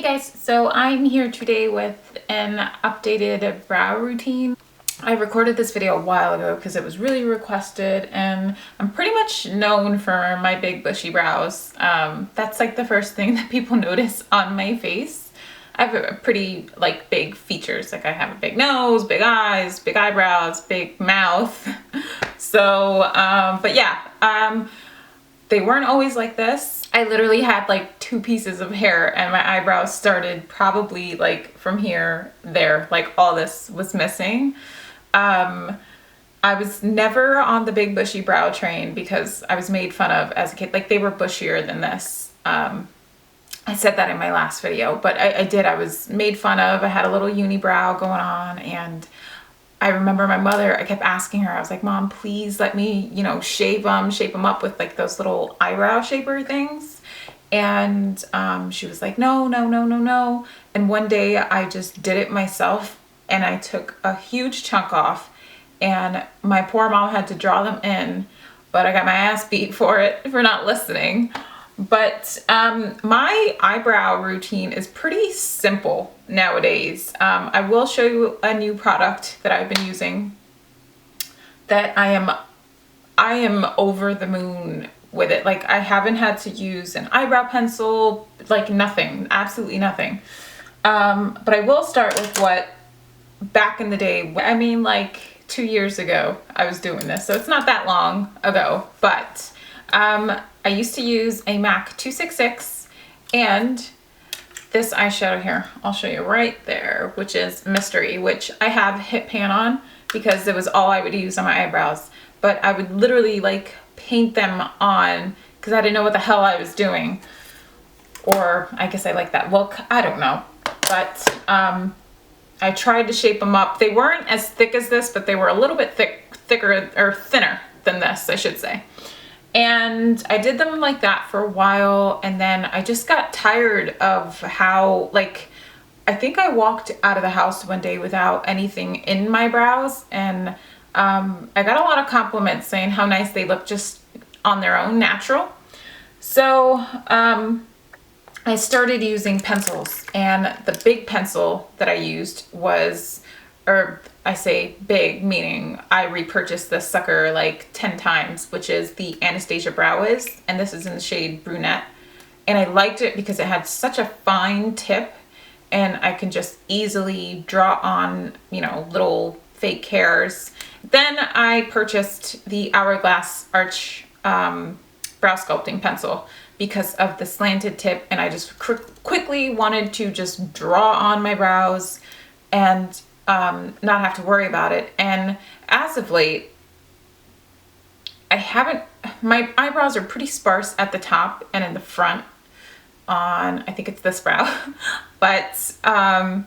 Hey guys, so I'm here today with an updated brow routine. I recorded this video a while ago because it was really requested, and I'm pretty much known for my big bushy brows. That's like the first thing that people notice on my face. I have a pretty big features, like I have a big nose, big eyes, big eyebrows, big mouth. So, but yeah, they weren't always like this. I literally had like 2 pieces of hair and my eyebrows started probably like from here, there, like all this was missing. I was never on the big bushy brow train because I was made fun of as a kid. Like they were bushier than this. I said that in my last video, but I was made fun of. I had a little unibrow going on, and I remember my mother, I kept asking her, I was like, Mom, please let me, you know, shape them up with like those little eyebrow shaper things. And she was like, no, no, no, no, no. And one day I just did it myself and I took a huge chunk off, and my poor mom had to draw them in, but I got my ass beat for it, for not listening. But my eyebrow routine is pretty simple nowadays. I will show you a new product that I've been using that I am over the moon with it. Like I haven't had to use an eyebrow pencil, like nothing, absolutely nothing. But I will start with what back in the day, I mean like 2 years ago, I was doing this. So it's not that long ago, but I used to use a MAC 266 and this eyeshadow here, I'll show you right there, which is Mystery, which I have hit pan on because it was all I would use on my eyebrows. But I would literally like paint them on because I didn't know what the hell I was doing. Or I guess I like that look, I don't know. But I tried to shape them up. They weren't as thick as this, but they were a little bit thicker or thinner than this, I should say. And I did them like that for a while, and then I just got tired of how, like, I think I walked out of the house one day without anything in my brows, and I got a lot of compliments saying how nice they look just on their own, natural. So I started using pencils, and the big pencil that I used was, or I say big, meaning I repurchased this sucker like 10 times, which is the Anastasia Brow Wiz, and this is in the shade Brunette. And I liked it because it had such a fine tip, and I can just easily draw on, you know, little fake hairs. Then I purchased the Hourglass Arch brow sculpting pencil because of the slanted tip, and I just quickly wanted to just draw on my brows and not have to worry about it. And as of late, my eyebrows are pretty sparse at the top and in the front on, I think it's this brow, but I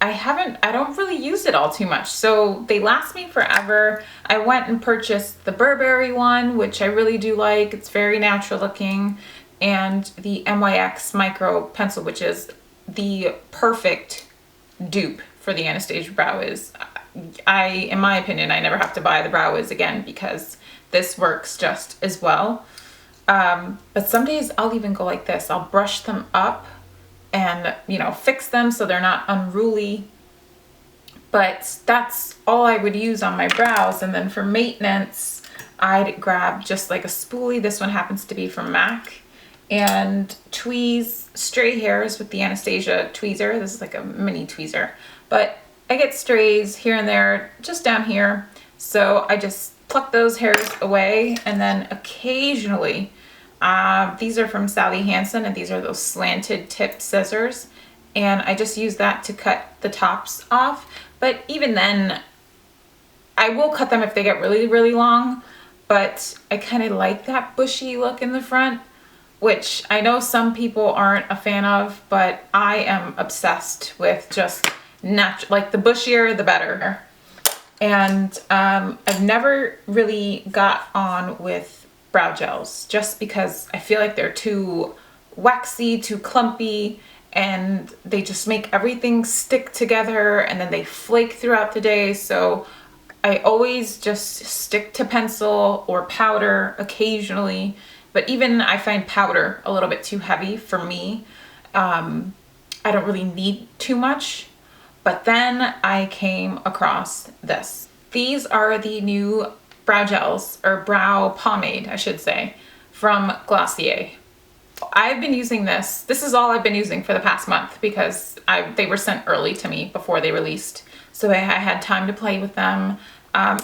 don't really use it all too much. So they last me forever. I went and purchased the Burberry one, which I really do like. It's very natural looking. And the MYX micro pencil, which is the perfect dupe for the Anastasia Brow Wiz. In my opinion, I never have to buy the Brow Wiz again because this works just as well. But some days I'll even go like this. I'll brush them up and, you know, fix them so they're not unruly. But that's all I would use on my brows. And then for maintenance, I'd grab just like a spoolie. This one happens to be from MAC. And tweeze stray hairs with the Anastasia tweezer. This is like a mini tweezer, but I get strays here and there, just down here. So I just pluck those hairs away, and then occasionally, these are from Sally Hansen, and these are those slanted tip scissors, and I just use that to cut the tops off. But even then, I will cut them if they get really, really long, but I kind of like that bushy look in the front, which I know some people aren't a fan of, but I am obsessed with just natural, like the bushier, the better. And I've never really got on with brow gels just because I feel like they're too waxy, too clumpy, and they just make everything stick together, and then they flake throughout the day. So I always just stick to pencil or powder occasionally. But even I find powder a little bit too heavy for me. I don't really need too much. But then I came across this. These are the new brow gels, or brow pomade, I should say, from Glossier. I've been using this. This is all I've been using for the past month because they were sent early to me before they released. So I had time to play with them.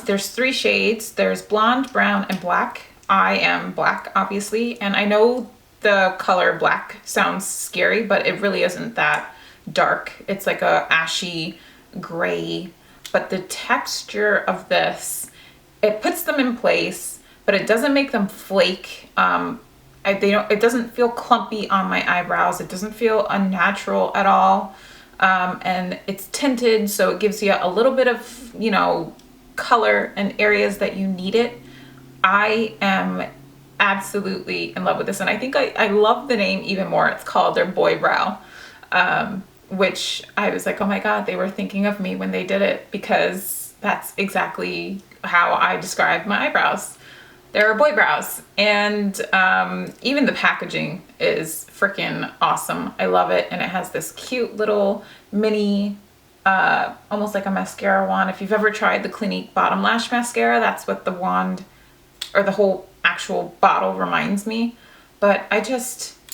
There's 3 shades. There's blonde, brown, and black. I am black, obviously, and I know the color black sounds scary, but it really isn't that dark. It's like a ashy gray, but the texture of this, it puts them in place, but it doesn't make them flake. It doesn't feel clumpy on my eyebrows. It doesn't feel unnatural at all. And it's tinted, so it gives you a little bit of, you know, color in areas that you need it. I am absolutely in love with this, and I think I love the name even more. It's called their Boy Brow, which I was like, oh my God, they were thinking of me when they did it, because that's exactly how I describe my eyebrows. They're boy brows, and even the packaging is freaking awesome. I love it, and it has this cute little mini, almost like a mascara wand. If you've ever tried the Clinique Bottom Lash Mascara, that's what the wand, or the whole actual bottle, reminds me. But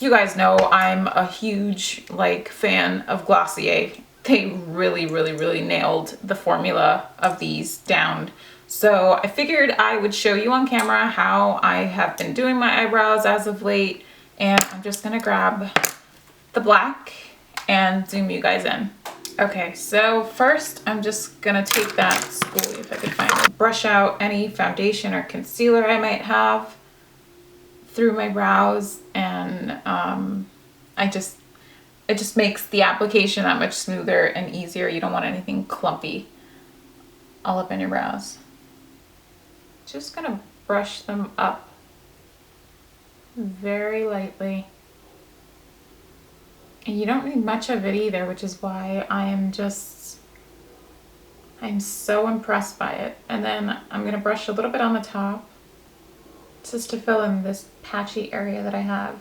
you guys know I'm a huge fan of Glossier. They really, really, really nailed the formula of these down. So I figured I would show you on camera how I have been doing my eyebrows as of late, and I'm just gonna grab the black and zoom you guys in. Okay, so first I'm just gonna take that spoolie, if I could find it, brush out any foundation or concealer I might have through my brows, and it just makes the application that much smoother and easier. You don't want anything clumpy all up in your brows. Just gonna brush them up very lightly. And you don't need much of it either, which is why I'm so impressed by it. And then I'm gonna brush a little bit on the top just to fill in this patchy area that I have.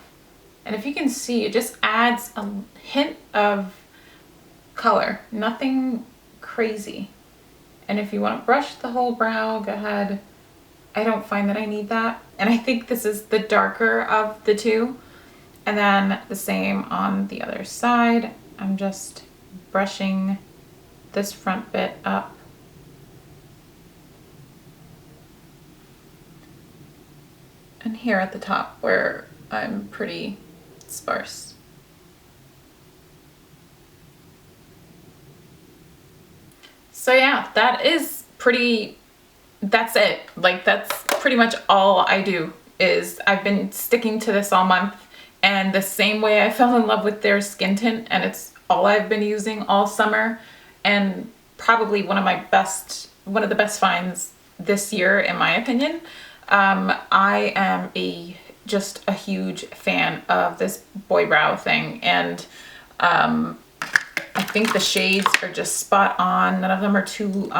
And if you can see, it just adds a hint of color, nothing crazy. And if you want to brush the whole brow, go ahead. I don't find that I need that. And I think this is the darker of the two. And then the same on the other side. I'm just brushing this front bit up. And here at the top where I'm pretty sparse. So yeah, that's it. That's pretty much all I do. Is I've been sticking to this all month, and the same way I fell in love with their skin tint, and it's all I've been using all summer, and probably one of the best finds this year in my opinion. I am just a huge fan of this boy brow thing, and I think the shades are just spot on. None of them are too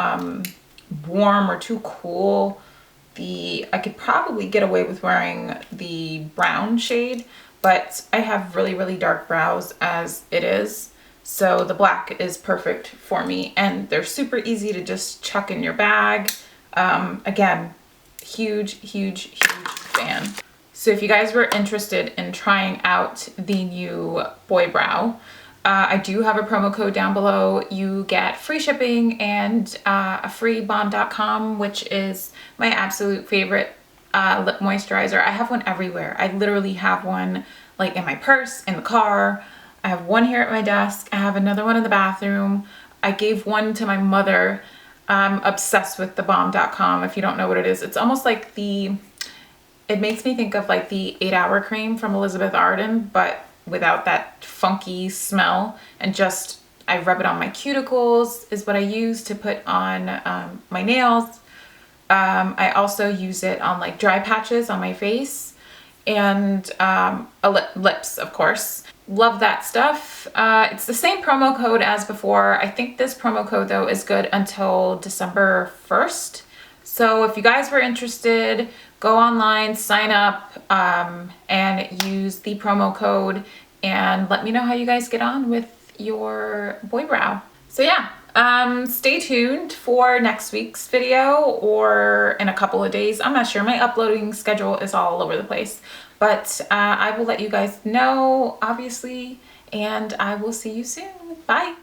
warm or too cool. I could probably get away with wearing the brown shade, but I have really, really dark brows as it is. So the black is perfect for me, and they're super easy to just chuck in your bag. Again, huge, huge, huge fan. So if you guys were interested in trying out the new Boy Brow, I do have a promo code down below. You get free shipping and a free Balm Dotcom, which is my absolute favorite lip moisturizer. I have one everywhere. I literally have one in my purse, in the car. I have one here at my desk. I have another one in the bathroom. I gave one to my mother. I'm obsessed with the Balm Dotcom. If you don't know what it is, it's almost like it makes me think of the 8-Hour Cream from Elizabeth Arden, but without that funky smell, and just I rub it on my cuticles is what I use to put on my nails. I also use it on dry patches on my face, and lips, of course. Love that stuff. It's the same promo code as before. I think this promo code though is good until December 1st. So if you guys were interested, go online, sign up, and use the promo code, and let me know how you guys get on with your boy brow. So yeah, stay tuned for next week's video or in a couple of days. I'm not sure. My uploading schedule is all over the place, but I will let you guys know, obviously, and I will see you soon. Bye.